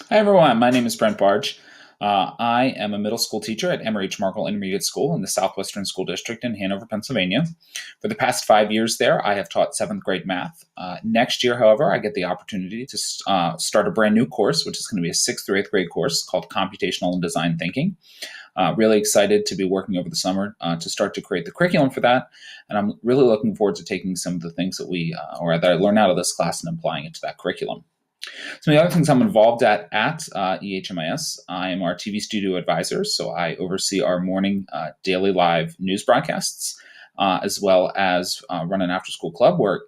Hi everyone, my name is Brent Barge. I am a middle school teacher at Emory H. Markle Intermediate School in the Southwestern School District in Hanover, Pennsylvania. For the past 5 years there, I have taught seventh grade math. Next year, however, I get the opportunity to start a brand new course, which is going to be a sixth through eighth grade course called Computational and Design Thinking. Really excited to be working over the summer to start to create the curriculum for that. And I'm really looking forward to taking some of the things that that I learn out of this class and applying it to that curriculum. Some of the other things I'm involved at EHMIS, I am our TV studio advisor, so I oversee our morning daily live news broadcasts, as well as run an after-school club where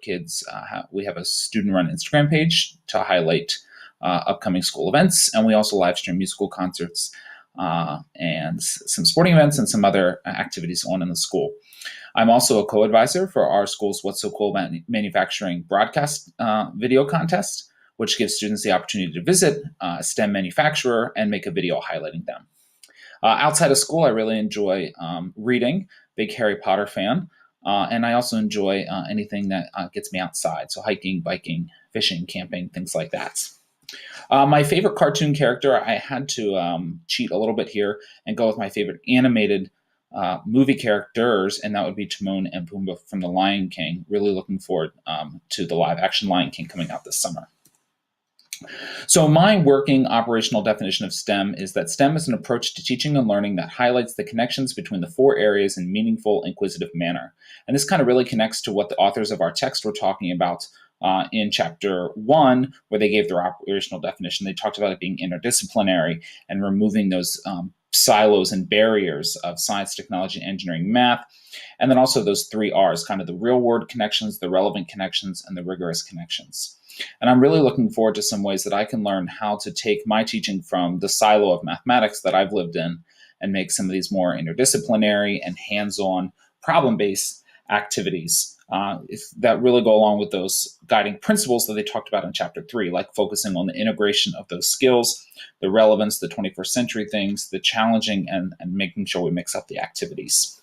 we have a student-run Instagram page to highlight upcoming school events, and we also live stream musical concerts and some sporting events and some other activities on in the school. I'm also a co-advisor for our school's What's So Cool Manufacturing broadcast video contest, which gives students the opportunity to visit a STEM manufacturer and make a video highlighting them. Outside of school, I really enjoy reading, big Harry Potter fan, and I also enjoy anything that gets me outside, so hiking, biking, fishing, camping, things like that. My favorite cartoon character, I had to cheat a little bit here and go with my favorite animated movie characters, and that would be Timon and Pumbaa from The Lion King. Really looking forward to the live action Lion King coming out this summer. So my working operational definition of STEM is that STEM is an approach to teaching and learning that highlights the connections between the four areas in meaningful, inquisitive manner. And this kind of really connects to what the authors of our text were talking about in chapter 1, where they gave their operational definition. They talked about it being interdisciplinary and removing those silos and barriers of science, technology, engineering, math. And then also those 3 R's, kind of the real world connections, the relevant connections, and the rigorous connections. And I'm really looking forward to some ways that I can learn how to take my teaching from the silo of mathematics that I've lived in and make some of these more interdisciplinary and hands-on problem-based activities that really go along with those guiding principles that they talked about in chapter 3, like focusing on the integration of those skills, the relevance, the 21st century things, the challenging, and making sure we mix up the activities.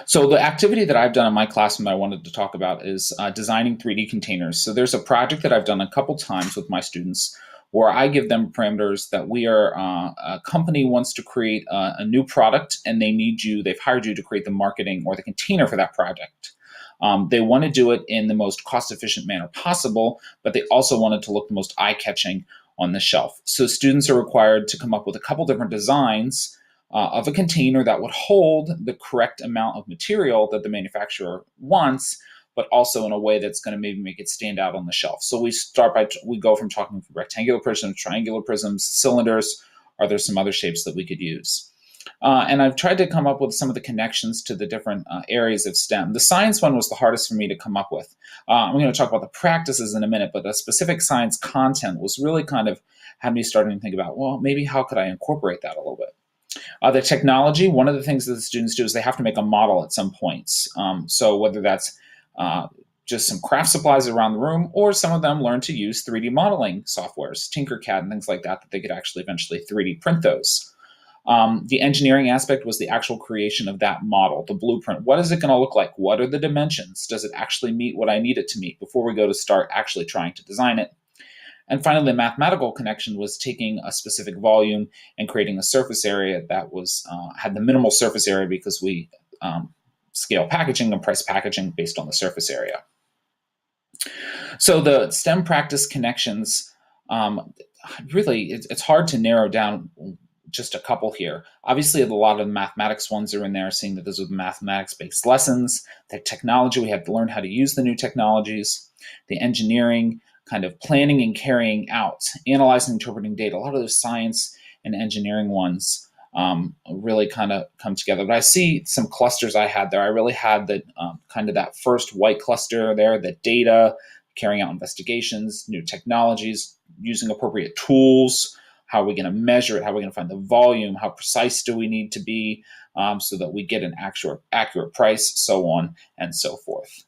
So the activity that I've done in my classroom that I wanted to talk about is designing 3D containers. So there's a project that I've done a couple times with my students where I give them parameters that a company wants to create a new product, and they've hired you to create the marketing or the container for that project. They want to do it in the most cost-efficient manner possible, but they also want it to look the most eye-catching on the shelf. So students are required to come up with a couple different designs of a container that would hold the correct amount of material that the manufacturer wants, but also in a way that's going to maybe make it stand out on the shelf. So we go from talking rectangular prisms, triangular prisms, cylinders. Are there some other shapes that we could use? And I've tried to come up with some of the connections to the different areas of STEM. The science one was the hardest for me to come up with. I'm going to talk about the practices in a minute, but the specific science content was really kind of had me starting to think about, well, maybe how could I incorporate that a little bit? The technology, one of the things that the students do is they have to make a model at some points. So whether that's just some craft supplies around the room, or some of them learn to use 3D modeling softwares, Tinkercad and things like that they could actually eventually 3D print those. The engineering aspect was the actual creation of that model, the blueprint. What is it going to look like? What are the dimensions? Does it actually meet what I need it to meet before we go to start actually trying to design it? And finally, the mathematical connection was taking a specific volume and creating a surface area that had the minimal surface area because we scale packaging and price packaging based on the surface area. So the STEM practice connections, really, it's hard to narrow down just a couple here. Obviously, a lot of mathematics ones are in there, seeing that those are mathematics-based lessons. The technology, we have to learn how to use the new technologies. The engineering, kind of planning and carrying out, analyzing, interpreting data. A lot of those science and engineering ones really kind of come together. But I see some clusters I had there. I really had kind of that first white cluster there, the data, carrying out investigations, new technologies, using appropriate tools. How are we going to measure it? How are we going to find the volume? How precise do we need to be so that we get an accurate price, so on and so forth.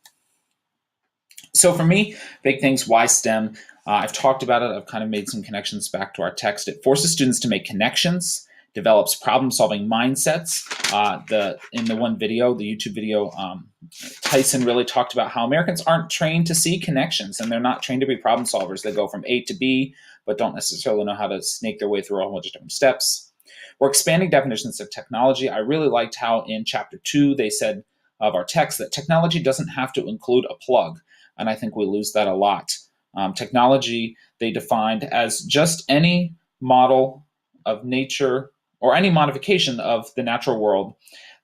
So for me, big things, why STEM? I've talked about it. I've kind of made some connections back to our text. It forces students to make connections, develops problem-solving mindsets. In the one video, the YouTube video, Tyson really talked about how Americans aren't trained to see connections, and they're not trained to be problem solvers. They go from A to B, but don't necessarily know how to snake their way through a whole bunch of different steps. We're expanding definitions of technology. I really liked how in chapter 2 they said of our text that technology doesn't have to include a plug, and I think we lose that a lot. Technology they defined as just any model of nature or any modification of the natural world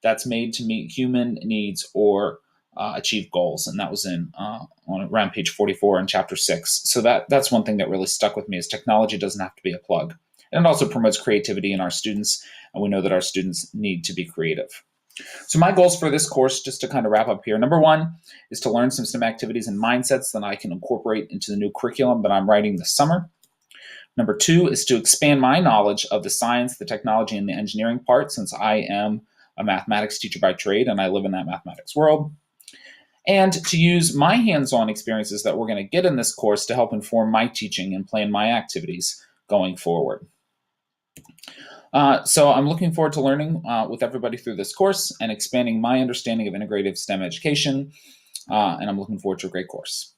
that's made to meet human needs or achieve goals. And that was on around page 44 in chapter 6. So that's one thing that really stuck with me, is technology doesn't have to be a plug. And it also promotes creativity in our students, and we know that our students need to be creative. So my goals for this course, just to kind of wrap up here, number 1 is to learn some STEM activities and mindsets that I can incorporate into the new curriculum that I'm writing this summer. Number 2 is to expand my knowledge of the science, the technology, and the engineering part, since I am a mathematics teacher by trade and I live in that mathematics world. And to use my hands-on experiences that we're going to get in this course to help inform my teaching and plan my activities going forward. So I'm looking forward to learning with everybody through this course and expanding my understanding of integrative STEM education, and I'm looking forward to a great course.